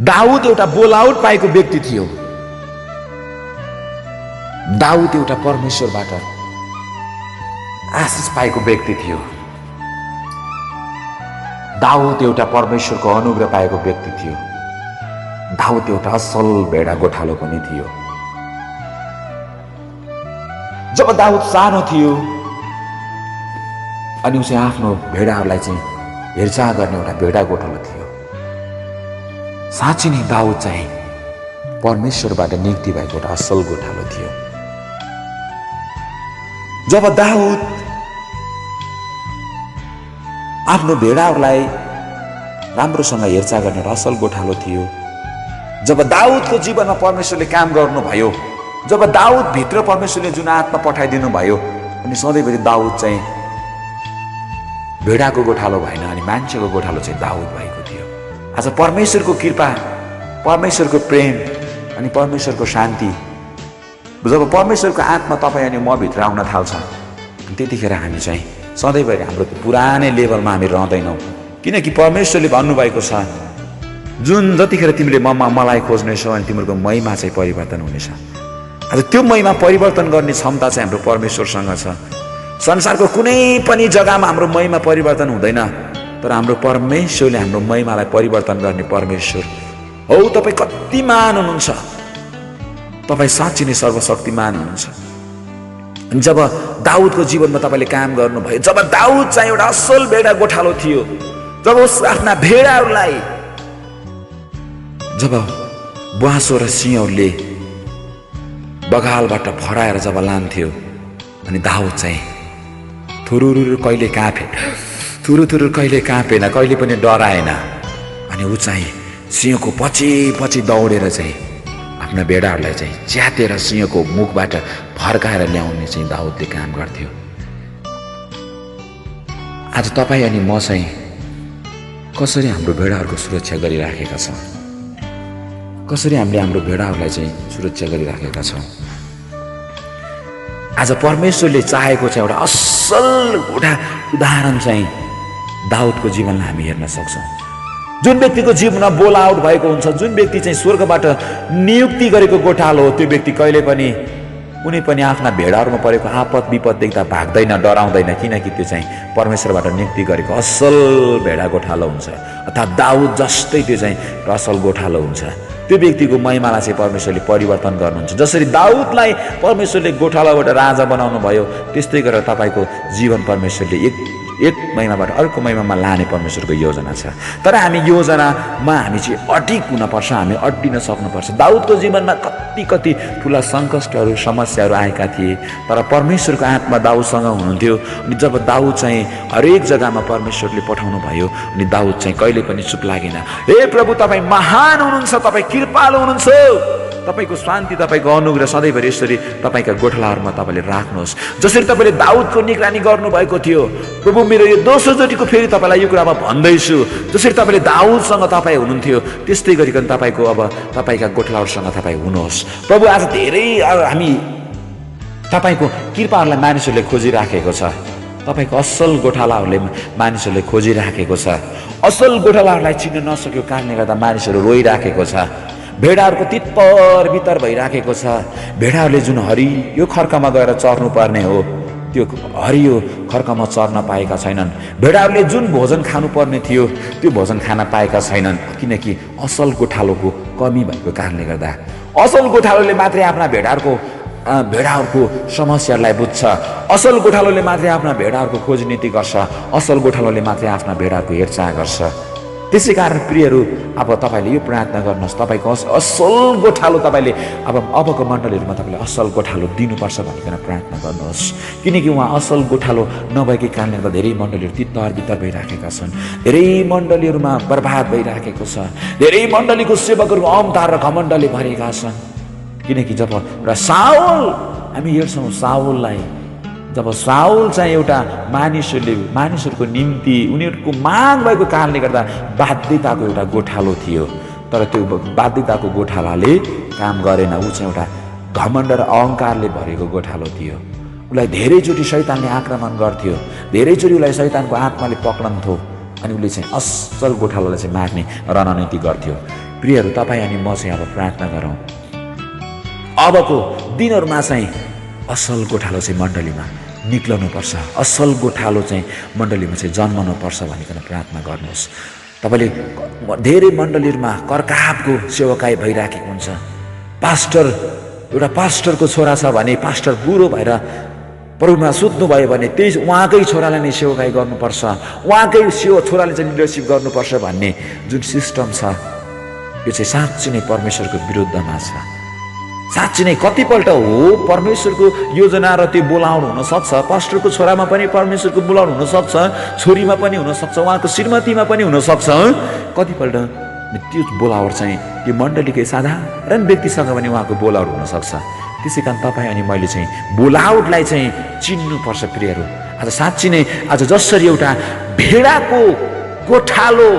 दाउद एउटा बोलाउट पाएको व्यक्ति थियो। दाउद एउटा परमेश्वरबाट आशिष पाएको व्यक्ति थियो। दाउद एउटा परमेश्वरको अनुग्रह पाएको व्यक्ति थियो। दाउद एउटा असल भेडा गोठालो पनि थियो। जब दाउद सानो थियो अनि उसले आफ्नो भेडाहरूलाई चाहिँ हेरचाह गर्ने एउटा भेडा गोठालो थियो। साँच्चै नै दाउद चाहिँ परमेश्वरबाट नियुक्ति भएको एउटा असल गोठालो थियो। जब दाउद आफ्नो भेडाहरूलाई राम्रोसँग हेरचाह गर्ने एउटा असल गोठालो थियो। जब दाउदको जीवनमा परमेश्वरले काम गर्नुभयो, जब दाउद भित्र परमेश्वरले जुन आत्मा पठाइदिनु भयो, अनि सधैँभरि दाउद चाहिँ भेडाको गोठालो भएन, अनि मान्छेको गोठालो चाहिँ दाउद भएको थियो। आज परमेश्वरको कृपा, परमेश्वरको प्रेम अनि परमेश्वरको शान्ति, जब परमेश्वरको आत्मा तपाईँ अनि म भित्र आउन थाल्छ, त्यतिखेर हामी चाहिँ सधैँभरि हाम्रो पुरानै लेभलमा हामी रहँदैनौँ। किनकि परमेश्वरले भन्नुभएको छ, जुन जतिखेर तिमीले मलाई खोज्नेछौ अनि तिम्रो महिमा चाहिँ परिवर्तन हुनेछ। आज त्यो महिमा परिवर्तन गर्ने क्षमता चाहिँ हाम्रो परमेश्वरसँग छ। संसारको कुनै पनि जग्गामा हाम्रो महिमा परिवर्तन हुँदैन, तर हाम्रो परमेश्वरले हाम्रो महिमालाई परिवर्तन गर्ने परमेश्वर हो। तपाईँ कति महान हुनुहुन्छ, तपाईँ साँच्चै नै सर्वशक्तिमान हुनुहुन्छ। जब दाउदको जीवनमा तपाईँले काम गर्नुभयो, जब दाउद चाहिँ एउटा असल भेडा गोठालो थियो, जब उस आफ्ना भेडाहरूलाई जब बुवासो र सिंहहरूले बगालबाट फराएर जब लान्थ्यो, अनि दाउद चाहिँ थुरुरु कहिले काँपे, थुरुथुरु कहिले काँपेन, कहिले पनि डराएन। अनि ऊ चाहिँ सिंहको पछि पछि दौडेर चाहिँ आफ्ना भेडाहरूलाई चाहिँ च्यातेर सिंहको मुखबाट फर्काएर ल्याउने चाहिँ दाउदले काम गर्थ्यो। आज तपाईँ अनि म चाहिँ कसरी हाम्रो भेडाहरूको सुरक्षा गरिराखेका छौँ, कसरी हामीले हाम्रो भेडाहरूलाई चाहिँ सुरक्षा गरिराखेका छौँ। आज परमेश्वरले चाहेको चाहिँ एउटा असल उदाहरण चाहिँ दाउदको जीवनलाई हामी हेर्न सक्छौँ। जुन व्यक्तिको जीवनमा बोल आउट भएको हुन्छ, जुन व्यक्ति चाहिँ स्वर्गबाट नियुक्ति गरेको गोठालो हो, त्यो व्यक्ति कहिले पनि कुनै पनि आफ्ना भेडाहरूमा परेको आपद विपद देख्दा भाग्दैन, डराउँदैन, किनकि त्यो चाहिँ परमेश्वरबाट नियुक्ति गरेको असल भेडा गोठालो हुन्छ। अर्थात् दाउद जस्तै त्यो चाहिँ असल गोठालो हुन्छ। त्यो व्यक्तिको महिमालाई चाहिँ परमेश्वरले परिवर्तन गर्नुहुन्छ। जसरी दाउदलाई परमेश्वरले गोठालाबाट राजा बनाउनु भयो, त्यस्तै गरेर तपाईँको जीवन परमेश्वरले एक महिमाबाट अर्को महिमामा लाने परमेश्वरको योजना छ। तर हामी योजनामा हामी चाहिँ अडिक हुनपर्छ, हामी अड्डिन सक्नुपर्छ। दाउदको जीवनमा कति ठुला सङ्कटहरू समस्याहरू आएका थिए, तर परमेश्वरको आत्मा दाउदसँग हुनुहुन्थ्यो। अनि जब दाउद चाहिँ हरेक जग्गामा परमेश्वरले पठाउनु भयो, अनि दाउद चाहिँ कहिले पनि चुप लागेन। हे प्रभु, तपाईँ महान हुनुहुन्छ, तपाईँ कृपालु हुनुहुन्छ, तपाईँको शान्ति, तपाईँको अनुग्रह सधैँभरि यसरी तपाईँका गोठालाहरूमा तपाईँले राख्नुहोस्। जसरी तपाईँले दाउदको निगरानी गर्नुभएको थियो, प्रभु मेरो यो दोस्रोचोटिको फेरि तपाईँलाई यो कुरामा भन्दैछु, जसरी तपाईँले दाउदसँग तपाईँ हुनुहुन्थ्यो, त्यस्तै गरिकन तपाईँको अब तपाईँका गोठालाहरूसँग तपाईँ हुनुहोस्। प्रभु, आज धेरै हामी तपाईँको कृपाहरूलाई मानिसहरूले खोजिराखेको छ, तपाईँको असल गोठालाहरूले मानिसहरूले खोजिराखेको छ। असल गोठालाहरूलाई चिन्न नसकेको कारणले गर्दा मानिसहरू रोइराखेको छ। भेडाहरूको तित्तर बित्तर भइराखेको छ। भेडाहरूले जुन हरियो खर्कामा गएर चर्नुपर्ने हो, त्यो हरियो खर्कामा चर्न पाएका छैनन्। भेडाहरूले जुन भोजन खानुपर्ने थियो, त्यो भोजन खान पाएका छैनन्, किनकि असल गोठालोको कमी भएको कारणले गर्दा। असल गोठालोले मात्रै आफ्ना भेडाहरूको समस्याहरूलाई बुझ्छ। असल गोठालोले मात्रै आफ्ना भेडाहरूको खोजनीति गर्छ। असल गोठालोले मात्रै आफ्ना भेडाहरूको हेरचाह गर्छ। त्यसै कारण प्रियहरू, अब तपाईँले यो प्रार्थना गर्नुहोस्, तपाईँको असल गोठालो तपाईँले अबको मण्डलीहरूमा तपाईँले असल गोठालो दिनुपर्छ भनिकन प्रार्थना गर्नुहोस्। किनकि उहाँ असल गोठालो नभएकै कारणले गर्दा धेरै मण्डलीहरू तित्तर बित्तर भइराखेका छन्, धेरै मण्डलीहरूमा बर्बाद भइराखेको छ, धेरै मण्डलीको सेवकहरू अहंकार र घमण्डले भरेका छन्। किनकि जब एउटा साउल हामी हेर्छौँ, साउललाई जब साउल चाहिँ एउटा मानिसहरूको निम्ति उनीहरूको माग भएको कारणले गर्दा बाध्यताको एउटा गोठालो थियो, तर त्यो बाध्यताको गोठालाले काम गरेन। ऊ चाहिँ एउटा घमण्ड र अहङ्कारले भरेको गोठालो थियो। उसलाई धेरैचोटि शैतानले आक्रमण गर्थ्यो, धेरैचोटि उसलाई शैतानको आत्माले पक्रन्थ्यो, अनि उसले चाहिँ असल गोठालोलाई चाहिँ मार्ने रणनीति गर्थ्यो। प्रियहरू, तपाईँ अनि म चाहिँ अब प्रार्थना गरौँ। अबको दिनहरूमा चाहिँ असल गोठालो चाहिँ मण्डलीमा निक्लनुपर्छ, असल गोठालो चाहिँ मण्डलीमा चाहिँ जन्मनुपर्छ भनिकन प्रार्थना गर्नुहोस्। तपाईँले धेरै मण्डलीहरूमा कर्कापको सेवकाई भइराखेको हुन्छ। पास्टर, एउटा पास्टरको छोरा छ भने पास्टर बुढो भएर प्रभुमा सुत्नुभयो भने त्यही उहाँकै छोरालाई नै सेवकाई गर्नुपर्छ, उहाँकै छोराले चाहिँ लिडरसिप गर्नुपर्छ भन्ने जुन सिस्टम छ, यो चाहिँ साँच्चै नै परमेश्वरको विरुद्धमा छ। साँच्चै नै कतिपल्ट हो परमेश्वरको योजना र त्यो बोलाउनु हुनसक्छ, पास्टरको छोरामा पनि परमेश्वरको बोलाउनु हुनसक्छ, छोरीमा पनि हुनसक्छ, उहाँको श्रीमतीमा पनि हुनसक्छ। कतिपल्ट त्यो बोलावट चाहिँ त्यो मण्डलीकै साधारण व्यक्तिसँग पनि उहाँको बोलावट हुनसक्छ। त्यसै कारण तपाईँ अनि मैले चाहिँ बोलावटलाई चाहिँ चिन्नुपर्छ प्रियहरू। आज साँच्ची नै आज जसरी एउटा भेडाको गोठालो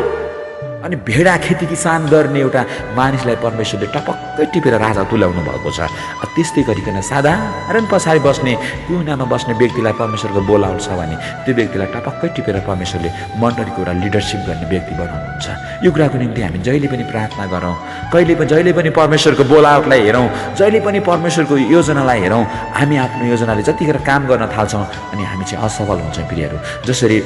अनि भेडा खेती किसान गर्ने एउटा मानिसलाई परमेश्वरले टपक्कै टिपेर राजा तुल्याउनु भएको छ, त्यस्तै गरिकन साधारण पछाडि बस्ने कुनामा बस्ने व्यक्तिलाई परमेश्वरको बोलावट छ भने त्यो व्यक्तिलाई टपक्कै टिपेर परमेश्वरले मण्डलीको एउटा लिडरसिप गर्ने व्यक्ति बनाउनुहुन्छ। यो कुराको निम्ति हामी जहिले पनि प्रार्थना गरौँ, जहिले पनि परमेश्वरको बोलावटलाई हेरौँ, जहिले पनि परमेश्वरको योजनालाई हेरौँ। हामी आफ्नो योजनाले जतिखेर काम गर्न थाल्छौँ अनि हामी चाहिँ असफल हुन्छौँ प्रियहरू। जसरी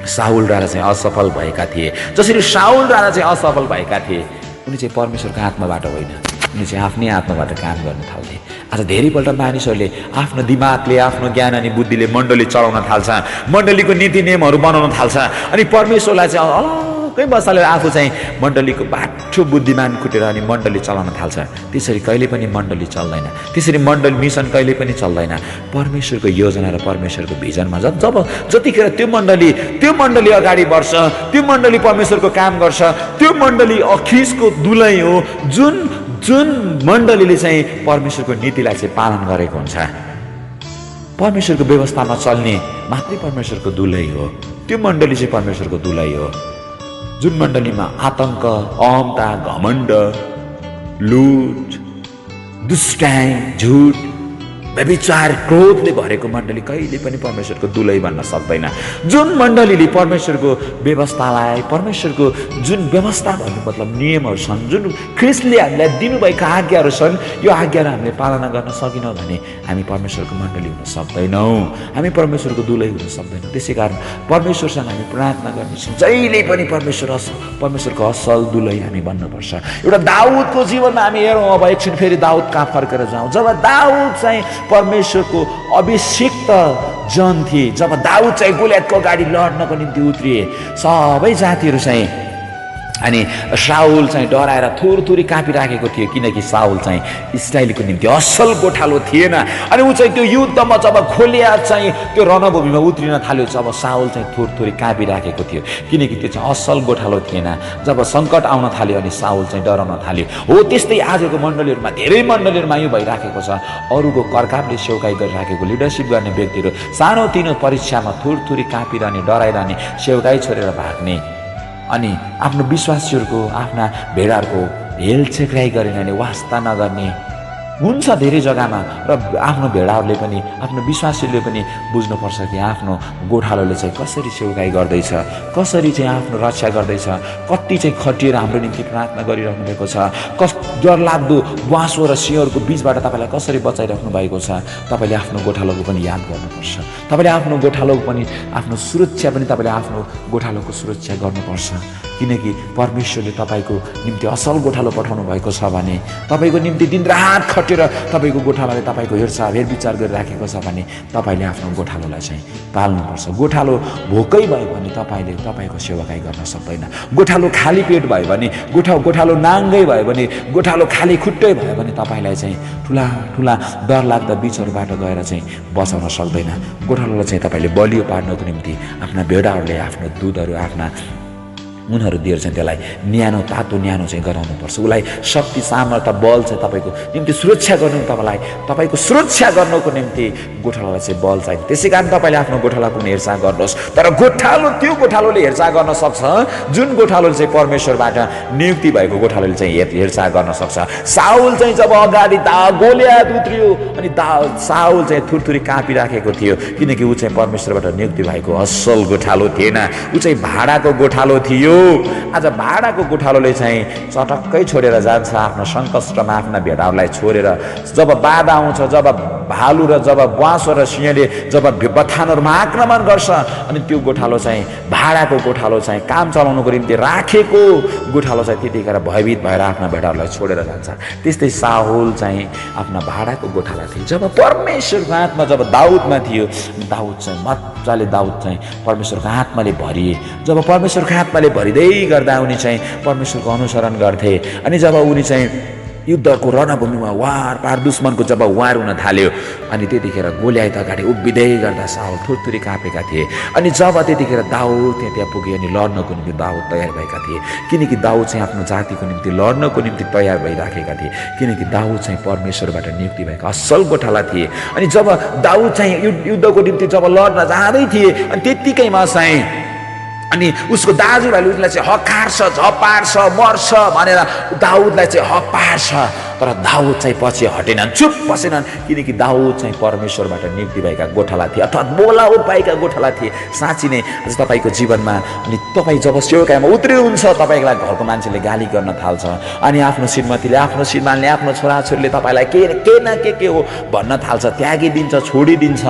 साउल राजा चाहिँ असफल भएका थिए, जसरी साउल राजा चाहिँ असफल भएका थिए, उनी चाहिँ परमेश्वरको आत्माबाट होइन, उनी चाहिँ आफ्नै आत्माबाट काम गर्न थाल्थे। आज धेरैपल्ट मानिसहरूले आफ्नो दिमागले, आफ्नो ज्ञान अनि बुद्धिले मण्डली चलाउन थाल्छ, मण्डलीको नीति नियमहरू बनाउन थाल्छ अनि परमेश्वरलाई चाहिँ अलग्गै बसालेर आफू चाहिँ मण्डलीको बाठो बुद्धिमान खुटेर अनि मण्डली चलाउन थाल्छ। त्यसरी कहिले पनि मण्डली चल्दैन, त्यसरी मण्डली मिसन कहिले पनि चल्दैन। परमेश्वरको योजना र परमेश्वरको भिजनमा जब जतिखेर त्यो मण्डली अगाडि बढ्छ, त्यो मण्डली परमेश्वरको काम गर्छ, त्यो मण्डली अखिसको दुलै हो जुन मण्डलीले चाहिँ परमेश्वरको नीतिलाई चाहिँ पालन गरेको हुन्छ। परमेश्वरको व्यवस्थामा चल्ने मात्रै परमेश्वरको दुलै हो, त्यो मण्डली चाहिँ परमेश्वरको दुलै हो। जुन मण्डलीमा आतंक, अहमता, घमण्ड, लुट, दुष्टाइ, झुट, व्यभिचार, क्रोधले भरेको मण्डली कहिले पनि परमेश्वरको दुलै बन्न सक्दैन। जुन मण्डलीले परमेश्वरको व्यवस्थालाई, परमेश्वरको जुन व्यवस्था भन्नु मतलब नियमहरू छन्, जुन ख्रिस्टले हामीलाई दिनुभएका आज्ञाहरू छन्, यो आज्ञाहरू हामीले पालना गर्न सकेनौँ भने हामी परमेश्वरको मण्डली हुन सक्दैनौँ, हामी परमेश्वरको दुलै हुन सक्दैनौँ। त्यसै कारण परमेश्वरसँग हामी प्रार्थना गर्नेछौँ, जहिले पनि परमेश्वरको असल दुलै हामी बन्नुपर्छ। एउटा दाउदको जीवनमा हामी हेरौँ, अब एकछिन फेरि दाउद कहाँ फर्केर जाउँ। जब दाउद चाहिँ परमेश्वरको अभिषिक्त जन थिए, जब दाउद चाहिँ गोलियतको अगाडि लड्नको निम्ति उत्रिए, सबै जातिहरू चाहिँ अनि साउल चाहिँ डराएर थोरथोरी काँपिराखेको थियो, किनकि साउल चाहिँ इस्राएलीको निम्ति असल गोठालो थिएन। अनि ऊ चाहिँ त्यो युद्धमा जब गोलियत चाहिँ त्यो रणभूमिमा उत्रिन थाल्यो, जब साउल चाहिँ थोरथोरी काँपिराखेको थियो, किनकि त्यो चाहिँ असल गोठालो थिएन। जब सङ्कट आउन थाल्यो अनि साउल चाहिँ डराउन थाल्यो। हो त्यस्तै आजको मण्डलीहरूमा, धेरै मण्डलीहरूमा यो भइराखेको छ। अरूको कर्कापले सेवकाई गरिराखेको लिडरसिप गर्ने व्यक्तिहरू सानोतिनो परीक्षामा थोरथोरी काँपिरहने, डराइरहने, सेवकाई छोडेर भाग्ने अनि आफ्नो विश्वासीहरूको, आफ्ना भेडाहरूको हेलचेक्राइ गरेन, वास्ता नगर्ने हुन्छ धेरै जग्गामा। र आफ्नो भेडाहरूले पनि, आफ्नो विश्वासीहरूले पनि बुझ्नुपर्छ कि आफ्नो गोठालोले चाहिँ कसरी सेवकाई गर्दैछ, कसरी चाहिँ आफ्नो रक्षा गर्दैछ, कति चाहिँ खटिएर हाम्रो निम्ति प्रार्थना गरिराख्नु भएको छ, डरलाग्दो ब्वाँसो र सिंहहरूको बिचबाट तपाईँलाई कसरी बचाइराख्नु भएको छ। तपाईँले आफ्नो गोठालोको पनि याद गर्नुपर्छ, तपाईँले आफ्नो गोठालोको पनि, आफ्नो सुरक्षा पनि तपाईँले आफ्नो गोठालोको सुरक्षा गर्नुपर्छ। किनकि परमेश्वरले तपाईँको निम्ति असल गोठालो पठाउनु भएको छ भने, तपाईँको निम्ति दिनरात खटेर तपाईँको गोठालोले तपाईँको हेरविचार गरिराखेको छ भने तपाईँले आफ्नो गोठालोलाई चाहिँ पाल्नुपर्छ। गोठालो भोकै भयो भने तपाईँले तपाईँको सेवाकाई गर्न सक्दैन। गोठालो खाली पेट भयो भने, गोठालो नाङ्गै भयो भने, गोठालो खाली खुट्टै भयो भने तपाईँलाई चाहिँ ठुला ठुला डरलाग्दा बिचहरूबाट गएर चाहिँ बचाउन सक्दैन। गोठालोलाई चाहिँ तपाईँले बलियो पार्नको निम्ति आफ्ना भेडाहरूले आफ्नो दुधहरू, आफ्ना उनीहरू दिएर चाहिँ त्यसलाई न्यानो, तातो न्यानो चाहिँ गराउनुपर्छ। उसलाई शक्ति, सामर्थ्य, बल चाहिँ तपाईँको निम्ति सुरक्षा गर्नु, तपाईँको सुरक्षा गर्नको निम्ति गोठालोलाई चाहिँ बल चाहिन्छ। त्यसै कारण तपाईँले आफ्नो गोठालोको पनि हेरचाह गर्नुहोस्। तर त्यो गोठालोले हेरचाह गर्न सक्छ जुन गोठालोले चाहिँ परमेश्वरबाट नियुक्ति भएको गोठालोले चाहिँ हेरचाह गर्न सक्छ। साउल चाहिँ जब अगाडि गोलियत उत्रियो अनि साउल चाहिँ थुरथुरी काँपिराखेको थियो, किनकि ऊ चाहिँ परमेश्वरबाट नियुक्ति भएको असल गोठालो थिएन, ऊ चाहिँ भाडाको गोठालो थियो। आज भाडाको गोठालोले चाहिँ चटक्कै छोडेर जान्छ आफ्नो सङ्कष्टमा आफ्ना भेडाहरूलाई छोडेर। जब बाधा आउँछ, जब भालु र जब ब्वाँसो र सिंहले जब बथानहरूमा आक्रमण गर्छ, अनि त्यो गोठालो चाहिँ भाडाको गोठालो चाहिँ काम चलाउनुको निम्ति राखेको गोठालो चाहिँ त्यतिखेर भयभीत भएर आफ्ना भेडाहरूलाई छोडेर जान्छ। त्यस्तै साउल चाहिँ आफ्ना भाडाको गोठाला थिए। जब परमेश्वरको आत्मा जब दाउदमा थियो, दाउद चाहिँ मजाले दाउद चाहिँ परमेश्वरको आत्माले भरिए। जब परमेश्वरको आत्माले भरिँदै गर्दा उनी चाहिँ परमेश्वरको अनुसरण गर्थे। अनि जब उनी चाहिँ युद्धको रणभूमिमा वार पार दुश्मनको जब वार हुन थाल्यो, अनि त्यतिखेर गोलियात अगाडि उभिँदै गर्दा साउल थुरथुरी काँपेका थिए। अनि जब त्यतिखेर दाउद त्यहाँ पुगे अनि लड्नको निम्ति दाउद तयार भएका थिए, किनकि दाउद चाहिँ आफ्नो जातिको निम्ति लड्नको निम्ति तयार भइराखेका थिए, किनकि दाउद चाहिँ परमेश्वरबाट नियुक्ति भएका असल गोठाला थिए। अनि जब दाउद चाहिँ युद्धको निम्ति जब लड्न जाँदै थिए, अनि त्यत्तिकैमा चाहिँ अनि उसको दाजुभाइले उसलाई चाहिँ हकार्छ, झपार्छ, मर्छ भनेर दाउदलाई चाहिँ हपार्छ। तर दाउद चाहिँ पछि हटेनन्, चुप बसेनन्, किनकि दाउद चाहिँ परमेश्वरबाट नियुक्ति भएका गोठाला थिए, अर्थात् बोलावट पाएका गोठाला थिए। साँच्ची नै आज तपाईँको जीवनमा अनि तपाईँ जब सेवकाइमा उत्रिनुहुन्छ, तपाईँलाई घरको मान्छेले गाली गर्न थाल्छ, अनि आफ्नो श्रीमतीले आफ्नो श्रीमानले आफ्नो छोराछोरीले तपाईँलाई के न के हो भन्न थाल्छ, त्यागिदिन्छ, छोडिदिन्छ।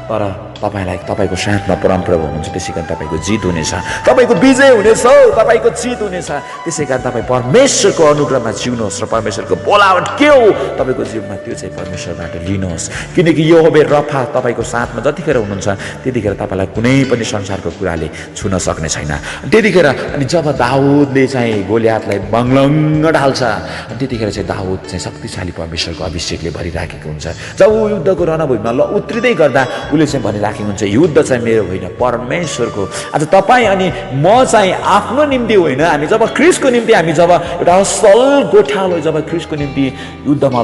तर तपाईँलाई तपाईँको साथमा परमप्रभु हुनुहुन्छ, त्यसै कारण तपाईँको जित हुनेछ, तपाईँको विजय हुनेछ, तपाईँको जित हुनेछ। त्यसै कारण तपाईँ परमेश्वरको अनुग्रहमा जिउनुहोस् र परमेश्वरको बोलावट के हो तपाईँको जीवनमा त्यो चाहिँ परमेश्वरबाट लिनुहोस्। किनकि यहोवा रफा तपाईँको साथमा जतिखेर हुनुहुन्छ त्यतिखेर तपाईँलाई कुनै पनि संसारको कुराले छुन सक्ने छैन। त्यतिखेर अनि जब दाउदले चाहिँ गोलियातलाई बङ्लङ्ग ढाल्छ, त्यतिखेर चाहिँ दाउद चाहिँ शक्तिशाली परमेश्वरको अभिषेकले भरिराखेको हुन्छ। जब ऊ युद्धको रणभूमिमा उत्रिँदै गर्दा उसले चाहिँ भनिराखेको हुन्छ, युद्ध चाहिँ मेरो होइन परमेश्वरको। आज तपाईँ अनि म चाहिँ आफ्नो निम्ति होइन, हामी जब ख्रीष्टको निम्ति हामी जब एउटा असल गोठालो जब ख्रीष्टको निम्ति युद्धमा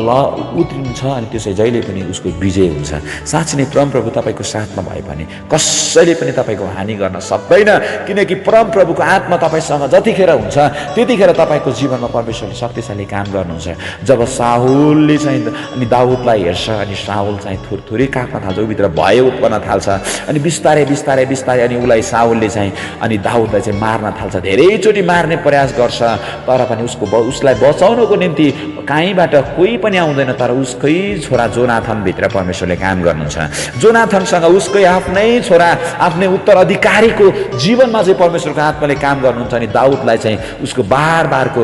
उत्रिन्छ, अनि त्यो चाहिँ जहिले पनि उसको विजय हुन्छ। साँच्चै नै परमप्रभु तपाईँको साथमा भए भने कसैले पनि तपाईँको हानि गर्न सक्दैन, किनकि परमप्रभुको आत्मा तपाईँसँग जतिखेर हुन्छ त्यतिखेर तपाईँको जीवनमा परमेश्वरले शक्तिशाली काम गर्नुहुन्छ। जब साउलले चाहिँ अनि दाउदलाई हेर्छ, अनि साउल चाहिँ थुरथुरी काट्न थाल्छ, उभित्र भय उत्पन्न थाल्छ, अनि बिस्तारै बिस्तारै बिस्तारै अनि उसलाई साउलले चाहिँ अनि दाउदलाई चाहिँ मार्न थाल्छ, धेरैचोटि मार्ने प्रयास गर्छ। तर पनि उसलाई बचाउनको निम्ति कहीँबाट कोही पनि आउँदैन, तर उसकै छोरा जोनाथनभित्र परमेश्वरले काम गर्नुहुन्छ। जोनाथनसँग उसकै आफ्नै छोरा आफ्नै उत्तराधिकारीको जीवनमा चाहिँ परमेश्वरको आत्माले काम गर्नुहुन्छ। अनि दाउदलाई चाहिँ उसको बारबारको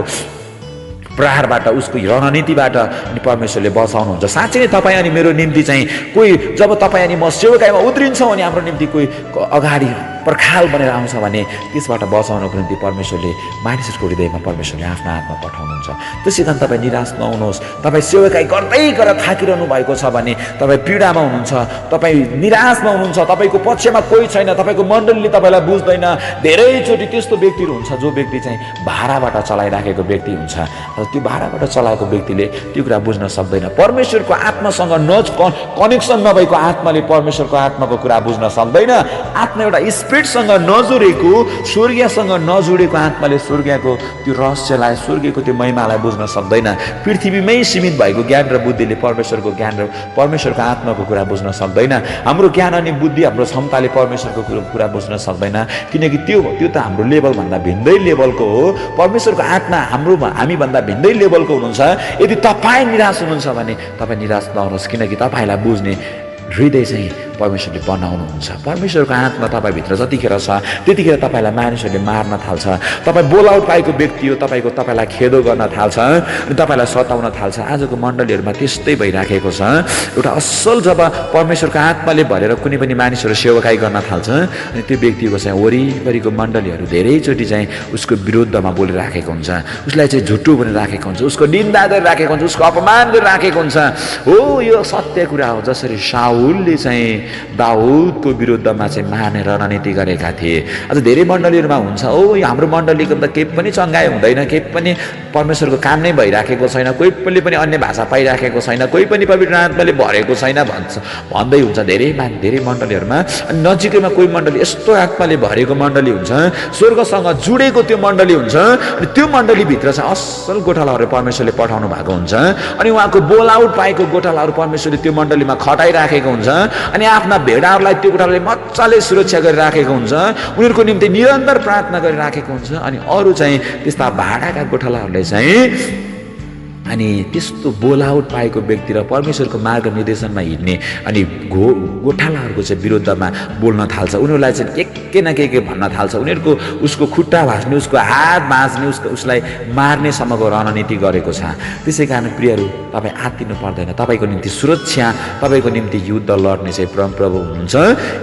प्रहारबाट उसको रणनीतिबाट अनि परमेश्वरले बचाउनुहुन्छ। साँच्चै नै तपाईँ अनि मेरो निम्ति चाहिँ कोही जब तपाईँ अनि म सेवकाइमा उत्रिन्छौँ अनि हाम्रो निम्ति कोही अगाडि पर्खाल बनेर आउँछ भने त्यसबाट बचाउनको निम्ति परमेश्वरले मानिसहरूको हृदयमा परमेश्वरले आफ्नो आत्मा पठाउनुहुन्छ। त्यसै कारण तपाईँ निराश नहुनुहोस्। तपाईँ सेवकाई गर्दै गरेर थाकिरहनु भएको छ भने, तपाईँ पीडामा हुनुहुन्छ, तपाईँ निराशमा हुनुहुन्छ, तपाईँको पक्षमा कोही छैन, तपाईँको मण्डलीले तपाईँलाई बुझ्दैन। धेरैचोटि त्यस्तो व्यक्तिहरू हुन्छ जो व्यक्ति चाहिँ भाडाबाट चलाइराखेको व्यक्ति हुन्छ, त्यो भाडाबाट चलाएको व्यक्तिले त्यो कुरा बुझ्न सक्दैन। परमेश्वरको आत्मासँग कनेक्सन नभएको आत्माले परमेश्वरको आत्माको कुरा बुझ्न सक्दैन। आत्मा एउटा स्पिरिटसँग नजोडेको, स्वर्गीयसँग नजोडेको आत्माले स्वर्गीयको त्यो रहस्यलाई, स्वर्गीयको त्यो महिमालाई बुझ्न सक्दैन। पृथ्वीमै सीमित भएको ज्ञान र बुद्धिले परमेश्वरको ज्ञान र परमेश्वरको आत्माको कुरा बुझ्न सक्दैन। हाम्रो ज्ञान अनि बुद्धि, हाम्रो क्षमताले परमेश्वरको कुरा बुझ्न सक्दैन, किनकि त्यो त हाम्रो लेभलभन्दा भिन्दै लेभलको हो। परमेश्वरको आत्मा हामीभन्दा भिन्दै लेभलको हुनुहुन्छ। यदि तपाईँ निराश हुनुहुन्छ भने तपाईँ निराश नहुनुहोस्, किनकि तपाईँलाई बुझ्ने हृदय चाहिँ परमेश्वरले बनाउनुहुन्छ। परमेश्वरको आत्मा तपाईँभित्र जतिखेर छ त्यतिखेर तपाईँलाई मानिसहरूले मार्न थाल्छ। तपाईँ बोलाउट पाएको व्यक्ति हो, तपाईँलाई खेदो गर्न थाल्छ अनि तपाईँलाई सताउन थाल्छ। आजको मण्डलीहरूमा त्यस्तै भइराखेको छ। एउटा असल जब परमेश्वरको आत्माले भरेर कुनै पनि मानिसहरू सेवकाई गर्न थाल्छ, अनि त्यो व्यक्तिको चाहिँ वरिपरिको मण्डलीहरू धेरैचोटि चाहिँ उसको विरुद्धमा बोलिराखेको हुन्छ, उसलाई चाहिँ झुट्टो भनिराखेको हुन्छ, उसको निन्दा गरिराखेको हुन्छ, उसको अपमान गरिराखेको हुन्छ। हो, यो सत्य कुरा हो। जसरी साउलले चाहिँ दाउदको विरुद्धमा चाहिँ मार्ने रणनीति गरेका थिए। अझ धेरै मण्डलीहरूमा हुन्छ, ओ यो हाम्रो मण्डलीको त केही पनि चङ्गाइ हुँदैन, केही पनि परमेश्वरको काम नै भइराखेको छैन, कोही पनि अन्य भाषा पाइराखेको छैन, कोही पनि पवित्र आत्माले भरेको छैन भन्दै हुन्छ धेरै मण्डलीहरूमा। अनि नजिकैमा कोही मण्डली यस्तो आत्माले भरेको मण्डली हुन्छ, स्वर्गसँग जुडेको त्यो मण्डली हुन्छ, अनि त्यो मण्डलीभित्र चाहिँ असल गोठालाहरू परमेश्वरले पठाउनु भएको हुन्छ। अनि उहाँको बोलाउट पाएको गोठालाहरू परमेश्वरले त्यो मण्डलीमा खटाइराखेको हुन्छ। अनि आफ्ना भेडाहरूलाई त्यो गोठालाले मजाले सुरक्षा गरिराखेको हुन्छ, उनीहरूको निम्ति निरन्तर प्रार्थना गरिराखेको हुन्छ। अनि अरू चाहिँ त्यस्ता भाडाका गोठालाहरूले चाहिँ अनि त्यस्तो बोलावट पाएको व्यक्ति र परमेश्वरको मार्ग निर्देशनमा हिँड्ने अनि गोठालाहरूको चाहिँ विरुद्धमा बोल्न थाल्छ, उनीहरूलाई चाहिँ के न के भन्न थाल्छ, उनीहरूको उसको खुट्टा भाँच्ने, उसको हात भाँच्ने, उसलाई मार्नेसम्मको रणनीति गरेको छ। त्यसै कारण प्रियहरू, तपाईँ आत्तिनु पर्दैन। तपाईँको निम्ति सुरक्षा, तपाईँको निम्ति युद्ध लड्ने चाहिँ परमप्रभु हुनुहुन्छ।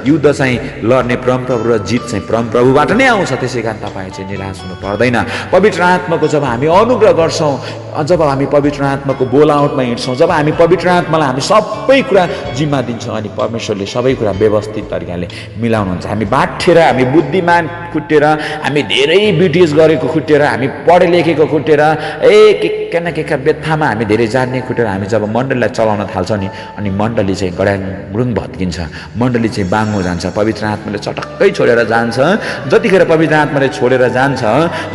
युद्ध चाहिँ लड्ने परमप्रभु र जित चाहिँ परमप्रभुबाट नै आउँछ। त्यसै कारण तपाईँ चाहिँ निराश हुनु पर्दैन। पवित्र आत्माको जब हामी अनुग्रह गर्छौँ, जब हामी पवित्र आत्माको बोलावटमा हिँड्छौँ, जब हामी पवित्र आत्मालाई हामी सबै कुरा जिम्मा दिन्छौँ, अनि परमेश्वरले सबै कुरा व्यवस्थित तरिकाले मिलाउनुहुन्छ। हामी बाठेर, हामी बुद्धिमान खुट्टेर, हामी धेरै बिटिएस गरेको खुट्टेर, हामी पढे लेखेको खुट्टेर, के न के व्यथामा हामी धेरै जान्ने खुट्टेर हामी जब मण्डलीलाई चलाउन थाल्छ नि, अनि मण्डली चाहिँ गड्याङगुडुङ भत्किन्छ, मण्डली चाहिँ बाङ्गो जान्छ, पवित्र आत्माले चटक्कै छोडेर जान्छ। जतिखेर पवित्र आत्माले छोडेर जान्छ,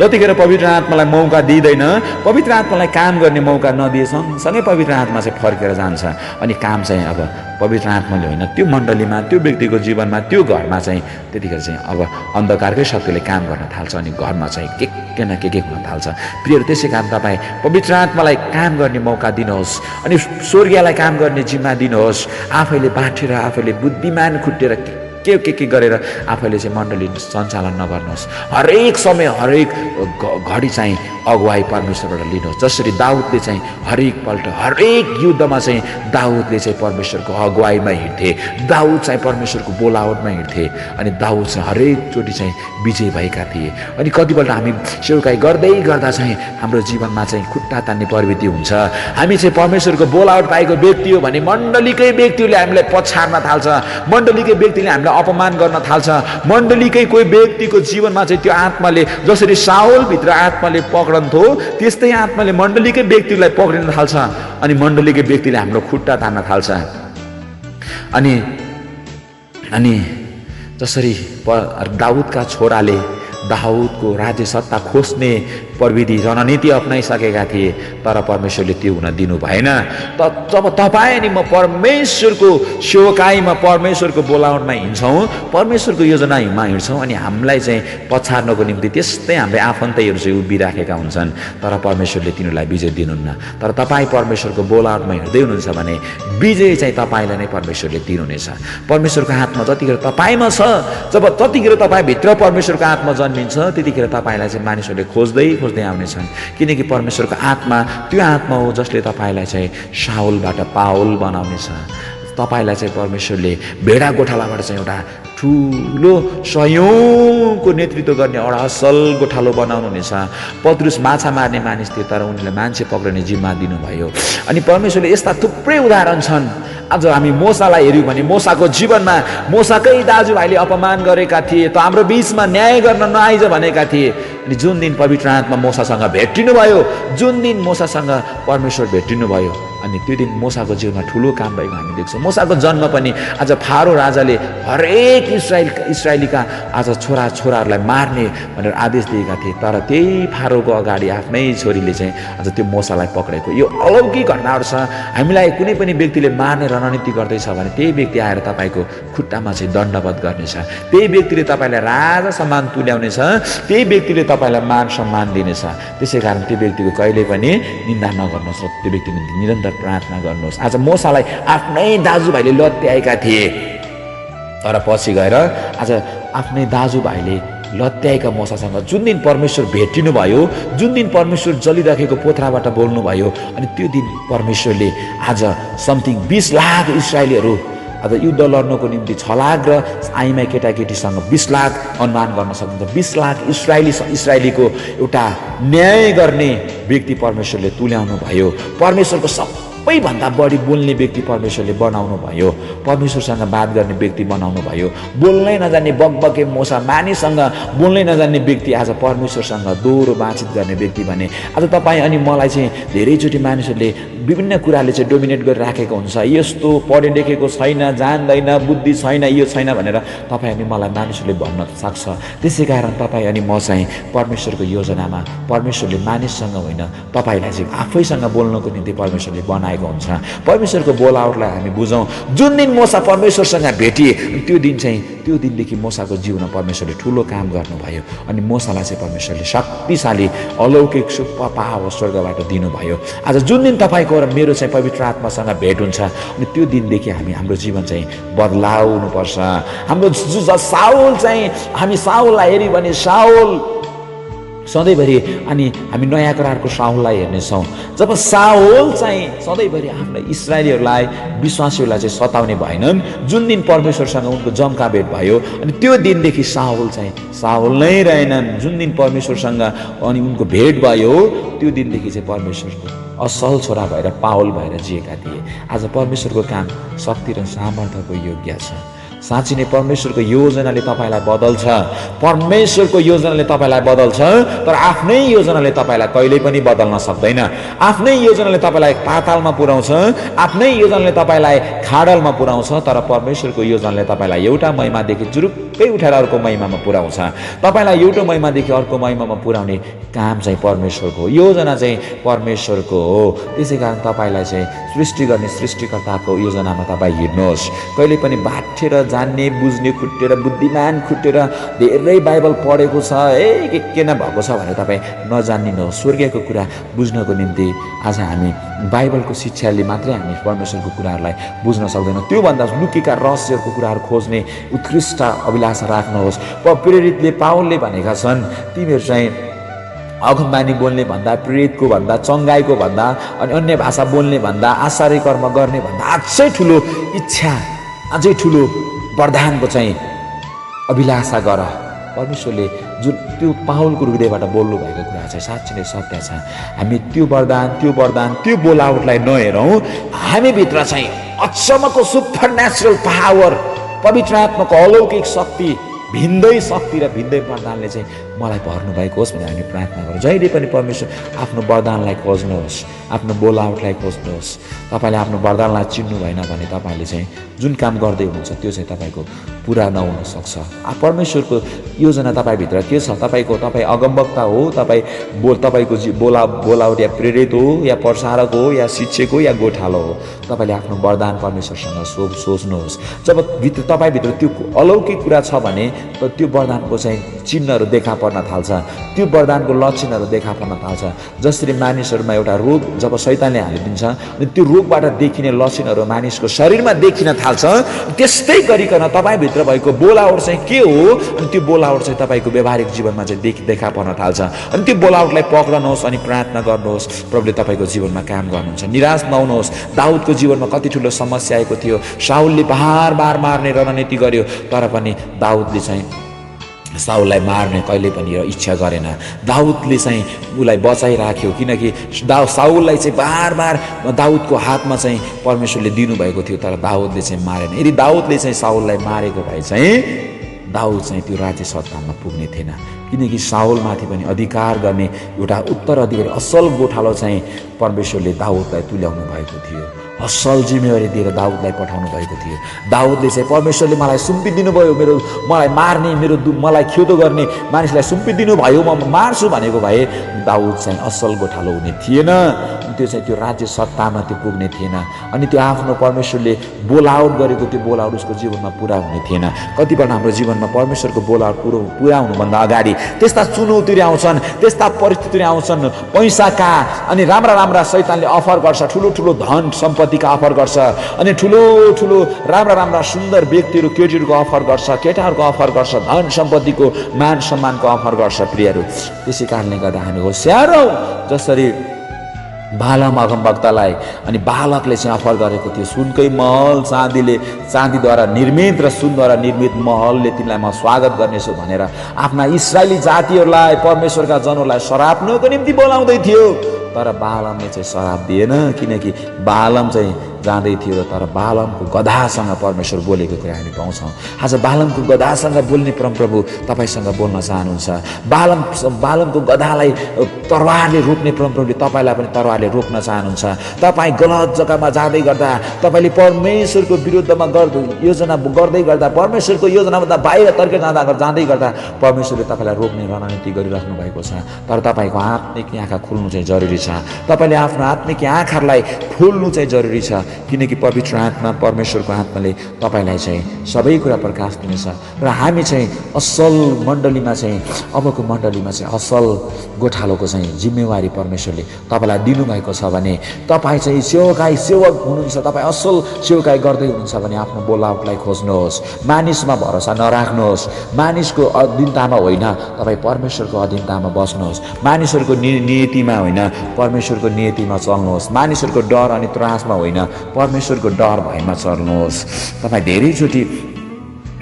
जतिखेर पवित्र आत्मालाई मौका दिँदैन, पवित्र आत्मालाई काम गर्ने मौका नदिए सँगसँगै पवित्र आत्मा चाहिँ फर्केर जान्छ। अनि काम चाहिँ अब पवित्र आत्माले होइन, त्यो मण्डलीमा, त्यो व्यक्तिको जीवनमा, त्यो घरमा चाहिँ त्यतिखेर चाहिँ अब अन्धकारकै शक्तिले काम गर्न थाल्छ, अनि घरमा चाहिँ के न के हुन थाल्छ। प्रियहरू, त्यसै कारण तपाईँ पवित्र आत्मालाई काम गर्ने मौका दिनुहोस्, अनि स्वर्गीयलाई काम गर्ने जिम्मा दिनुहोस्। आफैले बाँटेर, आफैले बुद्धिमान खुट्टेर के गरेर आफैले चाहिँ मण्डली सञ्चालन नगर्नुहोस्। हरेक समय, हरेक घडी चाहिँ अगुवाई परमेश्वरबाट लिनुहोस्। जसरी दाउदले चाहिँ हरेकपल्ट, हरेक युद्धमा चाहिँ दाउदले चाहिँ परमेश्वरको अगुवाईमा हिँड्थे, दाउद चाहिँ परमेश्वरको बोलावटमा हिँड्थे, अनि दाउद चाहिँ हरेकचोटि चाहिँ विजय भएका थिए। अनि कतिपल्ट हामी सेवकाई गर्दै गर्दा चाहिँ हाम्रो जीवनमा चाहिँ खुट्टा तान्ने प्रवृत्ति हुन्छ। हामी चाहिँ परमेश्वरको बोलावट पाएको व्यक्ति हो भने मण्डलीकै व्यक्तिले हामीलाई पछाड्न थाल्छ, मण्डलीकै व्यक्तिले हामीलाई अपमान गर्न थाल्छ। मण्डलीकै कोही व्यक्तिको जीवनमा चाहिँ त्यो आत्माले, जसरी साउलभित्र आत्माले पक्रन्थ्यो, त्यस्तै आत्माले मण्डलीकै व्यक्तिलाई पक्रिन थाल्छ, अनि मण्डलीकै व्यक्तिले हाम्रो खुट्टा तान्न थाल्छ। अनि जसरी दाउदका छोराले दाउदको राज्य सत्ता खोज्ने प्रविधि रणनीति अपनाइसकेका थिए, तर परमेश्वरले त्यो हुन दिनु भएन। जब तपाईँ अनि म परमेश्वरको सेवकाईमा, परमेश्वरको बोलावटमा हिँड्छौँ, परमेश्वरको योजनामा हिँड्छौँ, अनि हामीलाई चाहिँ पछाड्नको निम्ति त्यस्तै हाम्रै आफन्तहरू चाहिँ उभिराखेका हुन्छन्, तर परमेश्वरले तिनीहरूलाई विजय दिनुहुन्न। तर तपाईँ परमेश्वरको बोलावटमा हिँड्दै हुनुहुन्छ भने विजय चाहिँ तपाईँलाई नै परमेश्वरले दिनुहुनेछ। परमेश्वरको आत्मा जतिखेर तपाईँमा छ, जतिखेर तपाईँभित्र परमेश्वरको आत्मा जन्मिन्छ, त्यतिखेर तपाईँलाई चाहिँ मानिसहरूले खोज्दै आउनेछन्, किनकि परमेश्वरको आत्मा त्यो आत्मा हो जसले तपाईँलाई चाहिँ साउलबाट पाउल बनाउनेछ। तपाईँलाई चाहिँ परमेश्वरले भेडा गोठालाबाट चाहिँ एउटा ठुलो सयौँको नेतृत्व गर्ने एउटा असल गोठालो बनाउनु हुनेछ। पत्रुस माछा मार्ने मानिस थियो, तर उनीहरूले मान्छे पक्रिने जिम्मा दिनुभयो। अनि परमेश्वरले यस्ता थुप्रै उदाहरण छन्। आज हामी मोसालाई हेऱ्यौँ भने मोसाको जीवनमा मोसाकै दाजुभाइले अपमान गरेका थिए, त हाम्रो बिचमा न्याय गर्न नआइज भनेका थिए। अनि जुन दिन पवित्र आत्मा मोसासँग भेटिनु भयो, जुन दिन मोसासँग परमेश्वर भेटिनु भयो, अनि त्यो दिन मोसाको जीवनमा ठुलो काम भएको हामी देख्छौँ। मोसाको जन्म पनि आज फारो राजाले हरेक इस्राएलीका आज छोराहरूलाई मार्ने भनेर आदेश दिएका थिए, तर त्यही फारोको अगाडि आफ्नै छोरीले चाहिँ आज त्यो मोसालाई पक्रेको। यो अलौकिक घटनाहरू छ। हामीलाई कुनै पनि व्यक्तिले मार्ने रणनीति गर्दैछ भने त्यही व्यक्ति आएर तपाईँको खुट्टामा चाहिँ दण्डवत गर्नेछ, त्यही व्यक्तिले तपाईँलाई राजा सम्मान तुल्याउनेछ, त्यही व्यक्तिले तपाईँलाई मान सम्मान दिनेछ। त्यसै कारण त्यो व्यक्तिको कहिले पनि निन्दा नगर्नुहोस् र त्यो व्यक्तिको निम्ति निरन्तर प्रार्थना गर्नुहोस्। आज मोसालाई आफ्नै दाजुभाइले लत्याएका थिए, तर पछि गएर आज आफ्नै दाजुभाइले लत्याएका मोसासँग जुन दिन परमेश्वर भेटिनु भयो, जुन दिन परमेश्वर जलिराखेको पोथ्राबाट बोल्नुभयो, अनि त्यो दिन परमेश्वरले आज समथिङ 20 लाख इस्राएलीहरू आज युद्ध लड्नको निम्ति छलाग र आइमाई केटाकेटीसँग 20 लाख अनुमान गर्न सकिन्छ। 20 लाख इस्राएलीको एउटा न्याय गर्ने व्यक्ति परमेश्वरले तुल्याउनु भयो। परमेश्वरको सबैभन्दा बढी बोल्ने व्यक्ति परमेश्वरले बनाउनु भयो, परमेश्वरसँग बात गर्ने व्यक्ति बनाउनु भयो। बोल्नै नजान्ने बकबके मोसा मानिससँग बोल्नै नजान्ने व्यक्ति आज परमेश्वरसँग दोहोरो बातचित गर्ने व्यक्ति भने आज तपाईँ अनि मलाई चाहिँ धेरैचोटि मानिसहरूले विभिन्न कुराले चाहिँ डोमिनेट गरिराखेको हुन्छ। यस्तो पढे लेखेको छैन, जान्दैन, बुद्धि छैन, यो छैन भनेर तपाईँ अनि मलाई मानिसहरूले भन्न सक्छ। त्यसै कारण तपाईँ अनि म चाहिँ परमेश्वरको योजनामा परमेश्वरले मानिससँग होइन, तपाईँलाई चाहिँ आफैसँग बोल्नको निम्ति परमेश्वरले बनाए नआएको हुन्छ। परमेश्वरको बोलावटलाई हामी बुझौँ। जुन दिन मूसा परमेश्वरसँग भेटिए त्यो दिनदेखि मूसाको जीवनमा परमेश्वरले ठुलो काम गर्नुभयो अनि मूसालाई चाहिँ परमेश्वरले शक्तिशाली अलौकिक सुपर पावर स्वर्गबाट दिनुभयो। आज जुन दिन तपाईँको र मेरो चाहिँ पवित्र आत्मासँग भेट हुन्छ अनि त्यो दिनदेखि हाम्रो जीवन चाहिँ बदलाउनुपर्छ। हाम्रो साउल चाहिँ हामी साउललाई हेऱ्यौँ भने साउल सधैँभरि अनि हामी नयाँ करारको साउललाई हेर्नेछौँ। जब साउल चाहिँ सधैँभरि आफ्ना इस्राएलीहरूलाई विश्वासीहरूलाई चाहिँ सताउने भएनन्, जुन दिन परमेश्वरसँग उनको जम्का भेट भयो अनि त्यो दिनदेखि साउल चाहिँ साउल नै रहेनन्। जुन दिन परमेश्वरसँग अनि उनको भेट भयो त्यो दिनदेखि चाहिँ परमेश्वरको असल छोरा भएर पावल भएर जिएका थिए। आज परमेश्वरको काम शक्ति र सामर्थ्यको योग्य छ। साँच्चै नै परमेश्वरको योजनाले तपाईँलाई बदल्छ। परमेश्वरको योजनाले तपाईँलाई बदल्छ, तर आफ्नै योजनाले तपाईँलाई कहिल्यै पनि बदल्न सक्दैन। आफ्नै योजनाले तपाईँलाई पातालमा पुर्याउँछ, आफ्नै योजनाले तपाईँलाई खाडलमा पुर्याउँछ, तर परमेश्वरको योजनाले तपाईँलाई एउटा महिमादेखि जुरुक्कै उठाएर अर्को महिमामा पुर्याउँछ। तपाईँलाई एउटा महिमादेखि अर्को महिमामा पुर्याउने काम चाहिँ परमेश्वरको हो, योजना चाहिँ परमेश्वरको हो। त्यसै कारण तपाईँलाई चाहिँ सृष्टि गर्ने सृष्टिकर्ताको योजनामा तपाईँ हिँड्नुहोस्। कहिले पनि बाठेर जान्ने बुझ्ने खुट्टेर बुद्धिमान खुट्टेर धेरै बाइबल पढेको छ के न भएको छ भनेर तपाईँ नजानिनुहोस्। स्वर्गीयको कुरा बुझ्नको निम्ति आज हामी बाइबलको शिक्षाले मात्रै हामी परमेश्वरको कुराहरूलाई बुझ्न सक्दैनौँ। त्योभन्दा लुकेका रहस्यको कुराहरू खोज्ने उत्कृष्ट अभिलाषा राख्नुहोस्। प्रेरितले पावलले भनेका छन्, तिमीहरू चाहिँ अगमबानी बोल्ने भन्दा, प्रेरितको भन्दा, चङ्गाईको भन्दा अनि अन्य भाषा बोल्ने भन्दा, आश्चर्य कर्म गर्ने भन्दा अझै ठुलो इच्छा, अझै ठुलो वरदानको चाहिँ अभिलाषा गर। परमेश्वरले जुन त्यो पावलको हृदयबाट बोल्नु भएको कुरा चाहिँ साँच्चै नै सत्य छ। हामी त्यो वरदान त्यो बोलावटलाई नहेरौँ। हामीभित्र चाहिँ अचम्मको सुपर नेचुरल पावर, पवित्र आत्माको अलौकिक शक्ति, भिन्दै शक्ति र भिन्दै वरदानले चाहिँ मलाई भर्नु भएको होस् भनेर हामी प्रार्थना गरौँ। जहिले पनि परमेश्वर आफ्नो वरदानलाई खोज्नुहोस्, आफ्नो बोलावटलाई खोज्नुहोस्। तपाईँले आफ्नो वरदानलाई चिन्नु भएन भने तपाईँले चाहिँ जुन काम गर्दै हुनुहुन्छ त्यो चाहिँ तपाईँको पुरा नहुन सक्छ। परमेश्वरको योजना तपाईँभित्र के छ? तपाईँ अगमवक्ता हो, तपाईँको बोलावट या प्रेरित हो या प्रसारक हो या शिक्षक हो या गोठालो हो, तपाईँले आफ्नो वरदान परमेश्वरसँग सोच्नुहोस्। जब तपाईँभित्र त्यो अलौकिक कुरा छ भने त्यो वरदानको चाहिँ चिन्हहरू देखा पर्न थाल्छ, त्यो वरदानको लक्षणहरू देखा पर्न थाल्छ। जसरी मानिसहरूमा एउटा रोग जब शैतानले हालिदिन्छ अनि त्यो रोगबाट देखिने लक्षणहरू मानिसको शरीरमा देखिन थाल्छ, त्यस्तै गरिकन तपाईँभित्र भएको बोलावट चाहिँ के हो अनि त्यो बोलावट चाहिँ तपाईँको व्यावहारिक जीवनमा चाहिँ देखा पर्न थाल्छ। अनि त्यो बोलावटलाई पक्र्नुहोस् अनि प्रार्थना गर्नुहोस्, प्रभुले तपाईँको जीवनमा काम गर्नुहुन्छ। निराश नहुनुहोस्। दाउदको जीवनमा कति ठुलो समस्या आएको थियो। साउलले बार मार्ने रणनीति गर्यो, तर पनि दाउदले चाहिँ साउललाई मार्ने कहिले पनि इच्छा गरेन। दाउदले चाहिँ उसलाई बचाइराख्यो, किनकि साउललाई चाहिँ बार दाउदको हातमा चाहिँ परमेश्वरले दिनुभएको थियो, तर दाउदले चाहिँ मारेन। यदि दाउदले चाहिँ साउललाई मारेको भए चाहिँ दाउद चाहिँ त्यो राज्य सत्तामा पुग्ने थिएन, किनकि साउलमाथि पनि अधिकार गर्ने एउटा उत्तराधिकारी असल गोठालो चाहिँ परमेश्वरले दाउदलाई तुल्याउनु भएको थियो। असल जिम्मेवारी दिएर दाउदलाई पठाउनु भएको थियो। दाउदले चाहिँ परमेश्वरले मलाई सुम्पिदिनु भयो, मलाई मार्ने मलाई खेदो गर्ने मानिसलाई सुम्पिदिनु भयो, म मार्छु भनेको भए दाउद चाहिँ असल गोठालो हुने थिएन। त्यो चाहिँ त्यो राज्य सत्तामा त्यो पुग्ने थिएन। अनि त्यो आफ्नो परमेश्वरले बोलावट गरेको त्यो बोलावट उसको जीवनमा पुरा हुने थिएन। कतिपल्ट हाम्रो जीवनमा परमेश्वरको बोलावट पुरा हुनुभन्दा अगाडि त्यस्ता चुनौतीहरू आउँछन्, त्यस्ता परिस्थितिहरू आउँछन्, पैसाका अनि राम्रा शैतानले अफर गर्छ, ठुलो धन सम्पत्तिका अफर गर्छ, अनि ठुलो राम्रा सुन्दर व्यक्तिहरू केटीहरूको अफर गर्छ, केटाहरूको अफर गर्छ, धन सम्पत्तिको मान सम्मानको अफर गर्छ। प्रियहरू, त्यसै कारणले गर्दा हामी होशियार हौँ। जसरी बालम अगमवक्तालाई अनि बालकले चाहिँ अफर गरेको थियो, सुनकै महल, चाँदीद्वारा निर्मित र सुनद्वारा निर्मित महलले तिमीलाई म स्वागत गर्नेछु भनेर आफ्ना इस्राएली जातिहरूलाई, परमेश्वरका जनहरूलाई सराप्नको निम्ति बोलाउँदै थियो। तर बालमले चाहिँ सराप दिएन, किनकि बालम चाहिँ जाँदै थियो, तर बालमको गधासँग परमेश्वर बोलेको कुरा हामी पाउँछौँ। आज बालमको गधासँग बोल्ने परमप्रभु तपाईँसँग बोल्न चाहनुहुन्छ। बालमको गधालाई तरवारले रोक्ने परमप्रभुले तपाईँलाई पनि तरवारले रोक्न चाहनुहुन्छ। तपाईँ गलत जग्गामा जाँदै गर्दा, तपाईँले परमेश्वरको विरुद्धमा योजना गर्दै गर्दा, परमेश्वरको योजनाभन्दा बाहिर तर्केर जाँदै गर्दा परमेश्वरले तपाईँलाई रोक्ने रणनीति गरिराख्नु भएको छ। तर तपाईँको आत्मिक आँखा खुल्नु चाहिँ जरुरी छ। छ। तपाईँले आफ्नो आत्मिक आँखाहरूलाई खोल्नु चाहिँ जरुरी छ, किनकि पवित्र आत्मा परमेश्वरको आत्माले तपाईँलाई चाहिँ सबै कुरा प्रकाश दिनेछ। र हामी चाहिँ असल मण्डलीमा चाहिँ अबको मण्डलीमा चाहिँ असल गोठालोको चाहिँ जिम्मेवारी परमेश्वरले तपाईँलाई दिनुभएको छ भने तपाईँ चाहिँ सेवक हुनुहुन्छ, तपाईँ असल सेवकाई गर्दै हुनुहुन्छ भने आफ्नो बोलावटलाई खोज्नुहोस्, मानिसमा भरोसा नराख्नुहोस्, मानिसको अधीनतामा होइन तपाईँ परमेश्वरको अधीनतामा बस्नुहोस्, मानिसहरूको नियतिमा होइन परमेश्वरको नियतिमा चल्नुहोस्, मानिसहरूको डर अनि त्रासमा होइन परमेश्वरको डर भयमा चल्नुहोस्। तपाईँ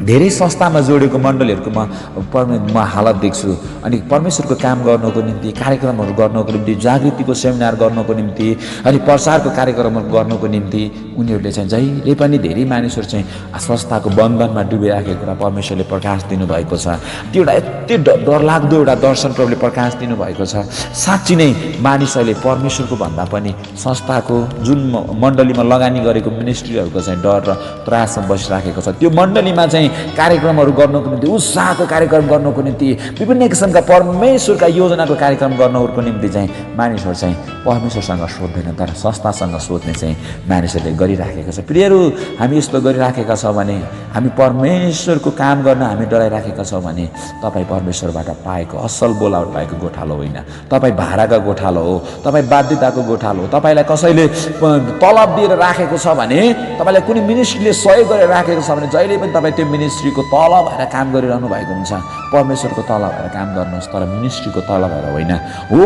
धेरै संस्थामा जोडेको मण्डलीहरूको म हालत देख्छु। अनि परमेश्वरको काम गर्नको निम्ति, कार्यक्रमहरू गर्नको निम्ति, जागृतिको सेमिनार गर्नको निम्ति अनि प्रचारको कार्यक्रमहरू गर्नको निम्ति उनीहरूले चाहिँ जहिले पनि धेरै मानिसहरू चाहिँ संस्थाको बन्धनमा डुबिराखेको कुरा परमेश्वरले प्रकाश दिनुभएको छ। त्यो एउटा यति डरलाग्दो एउटा दर्शन प्रभुले प्रकाश दिनुभएको छ। साँच्ची नै मानिसहरूले परमेश्वरको भन्दा पनि संस्थाको जुन मण्डलीमा लगानी गरेको मिनिस्ट्रीहरूको चाहिँ डर र त्रासमा बसिराखेको छ। त्यो मण्डलीमा चाहिँ कार्यक्रमहरू गर्नको निम्ति, उत्साहको कार्यक्रम गर्नको निम्ति, विभिन्न किसिमका परमेश्वरका योजनाको कार्यक्रम गर्नको निम्ति चाहिँ मानिसहरू चाहिँ परमेश्वरसँग सोध्दैन, तर संस्थासँग सोध्ने चाहिँ मानिसहरूले गरिराखेका छ। प्रियहरू, हामी यस्तो गरिराखेका छौँ भने, हामी परमेश्वरको काम गर्न हामी डराइराखेका छौँ भने तपाईँ परमेश्वरबाट पाएको असल बोलावट पाएको गोठालो होइन, तपाईँ भाडाका गोठालो हो, तपाईँ बाध्यताको गोठालो हो। तपाईँलाई कसैले तलब दिएर राखेको छ भने, तपाईँलाई कुनै मिनिस्ट्रीले सहयोग गरेर राखेको छ भने जहिले पनि तपाईँ त्यो मिनिस्ट्रीको तल भएर काम गरिरहनु भएको हुन्छ। परमेश्वरको तल भएर काम गर्नुहोस्, तर मिनिस्ट्रीको तल भएर होइन। हो,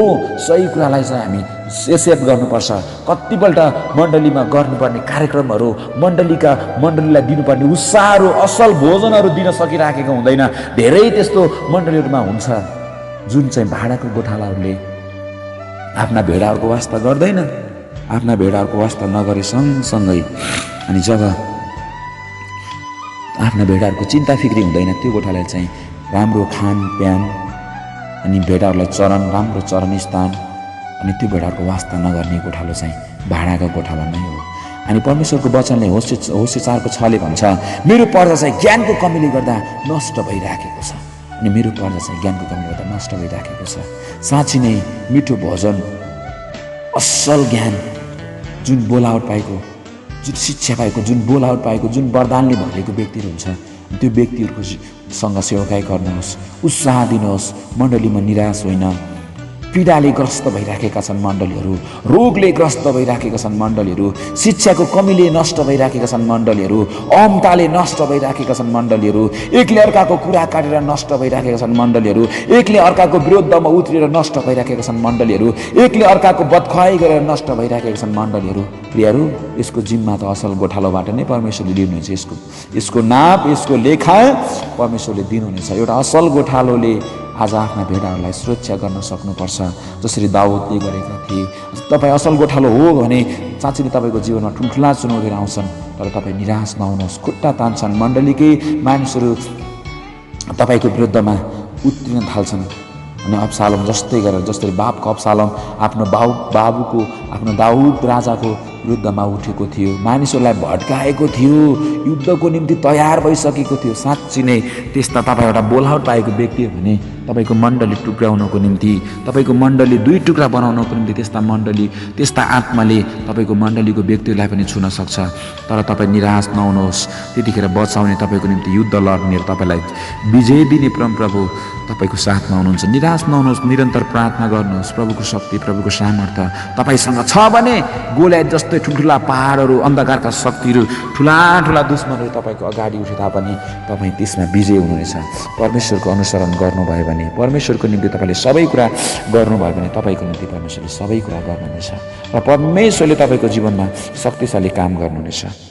सही कुरालाई चाहिँ हामी एक्सेप्ट गर्नुपर्छ। कतिपल्ट मण्डलीमा गर्नुपर्ने कार्यक्रमहरू, मण्डलीलाई दिनुपर्ने उत्साहहरू, असल भोजनहरू दिन सकिराखेको हुँदैन। धेरै त्यस्तो मण्डलीहरूमा हुन्छ जुन चाहिँ भाडाको गोठालाहरूले आफ्ना भेडाहरूको वास्ता गर्दैन, आफ्ना भेडाहरूको वास्ता नगरे सँगसँगै अनि जब आफ्ना भेडाहरूको चिन्ता फिक्री हुँदैन, त्यो गोठालाई चाहिँ राम्रो खानप्यान अनि भेडाहरूलाई राम्रो चरन स्थान अनि त्यो भेडाहरूको वास्ता नगर्ने गोठालो चाहिँ भाडाको गोठालो नै हो। अनि परमेश्वरको वचनले होशे 4:6 भन्छ, मेरो पर्दा चाहिँ ज्ञानको कमीले गर्दा नष्ट भइराखेको छ। अनि मेरो पर्दा चाहिँ ज्ञानको कमीले गर्दा नष्ट भइराखेको छ। साँच्ची नै मिठो भोजन, असल ज्ञान, जुन बोलावट पाएको, जुन शिक्षा पाएको, जुन बोलावट पाएको, जुन वरदानले भरेको व्यक्तिहरू हुन्छ, त्यो व्यक्तिहरूसँग सेवकाई गर्नुहोस्, उत्साह दिनुहोस्। मण्डलीमा निराश होइन, पीडाले ग्रस्त भइराखेका छन् मण्डलीहरू, रोगले ग्रस्त भइराखेका छन् मण्डलीहरू, शिक्षाको कमीले नष्ट भइराखेका छन् मण्डलीहरू, अहमताले नष्ट भइराखेका छन् मण्डलीहरू, एकले अर्काको कुरा काटेर नष्ट भइराखेका छन् मण्डलीहरू, एकले अर्काको विरुद्धमा उत्रिएर नष्ट भइराखेका छन् मण्डलीहरू, एकले अर्काको बदखुवाई गरेर नष्ट भइराखेका छन् मण्डलीहरू। प्रियहरू, यसको जिम्मा त असल गोठालोबाट नै परमेश्वरले दिनुहुनेछ। यसको नाप, यसको लेखा परमेश्वरले दिनुहुनेछ। एउटा असल गोठालोले आज आफ्ना भेडाहरूलाई सुरक्षा गर्न सक्नुपर्छ, जसरी दाउदले गरेका थिए। तपाईँ असल गोठालो हो भने साँच्चै नै तपाईँको जीवनमा ठुल्ठुला चुनौतीहरू आउँछन्, तर तपाईँ निराश नहुनुहोस्। खुट्टा तान्छन्, मण्डलीकै मानिसहरू तपाईँको विरुद्धमा उत्रिन थाल्छन्। अनि अब्सालोम जस्तै बापको अब्सालोम आफ्नो बाबुको आफ्नो दाउद राजाको विरुद्धमा उठेको थियो, मानिसहरूलाई भड्काएको थियो, युद्धको निम्ति तयार भइसकेको थियो। साँच्ची नै त्यस्ता तपाईँ एउटा बोलावट पाएको व्यक्ति हो भने तपाईँको मण्डली टुक्राउनको निम्ति, तपाईँको मण्डली 2 टुक्रा बनाउनको निम्ति त्यस्ता आत्माले तपाईँको मण्डलीको व्यक्तिहरूलाई पनि छुन सक्छ। तर तपाईँ निराश नहुनुहोस्। त्यतिखेर बचाउने, तपाईँको निम्ति युद्ध लड्ने, तपाईँलाई विजय दिने परमप्रभु तपाईँको साथमा हुनुहुन्छ। निराश नहुनुहोस्, निरन्तर प्रार्थना गर्नुहोस्। प्रभुको शक्ति, प्रभुको सामर्थ्य तपाईँसँग छ भने गोलियत जस्तै ठुल्ठुला पहाडहरू, अन्धकारका शक्तिहरू, ठुला दुश्मनहरू तपाईँको अगाडि उठे तापनि तपाईँ त्यसमा विजय हुनुहुनेछ। परमेश्वरको अनुसरण गर्नुभयो भने, परमेश्वरको निम्ति तपाईँले सबै कुरा गर्नुभयो भने तपाईँको निम्ति परमेश्वरले सबै कुरा गर्नुहुनेछ र परमेश्वरले तपाईँको जीवनमा शक्तिशाली काम गर्नुहुनेछ।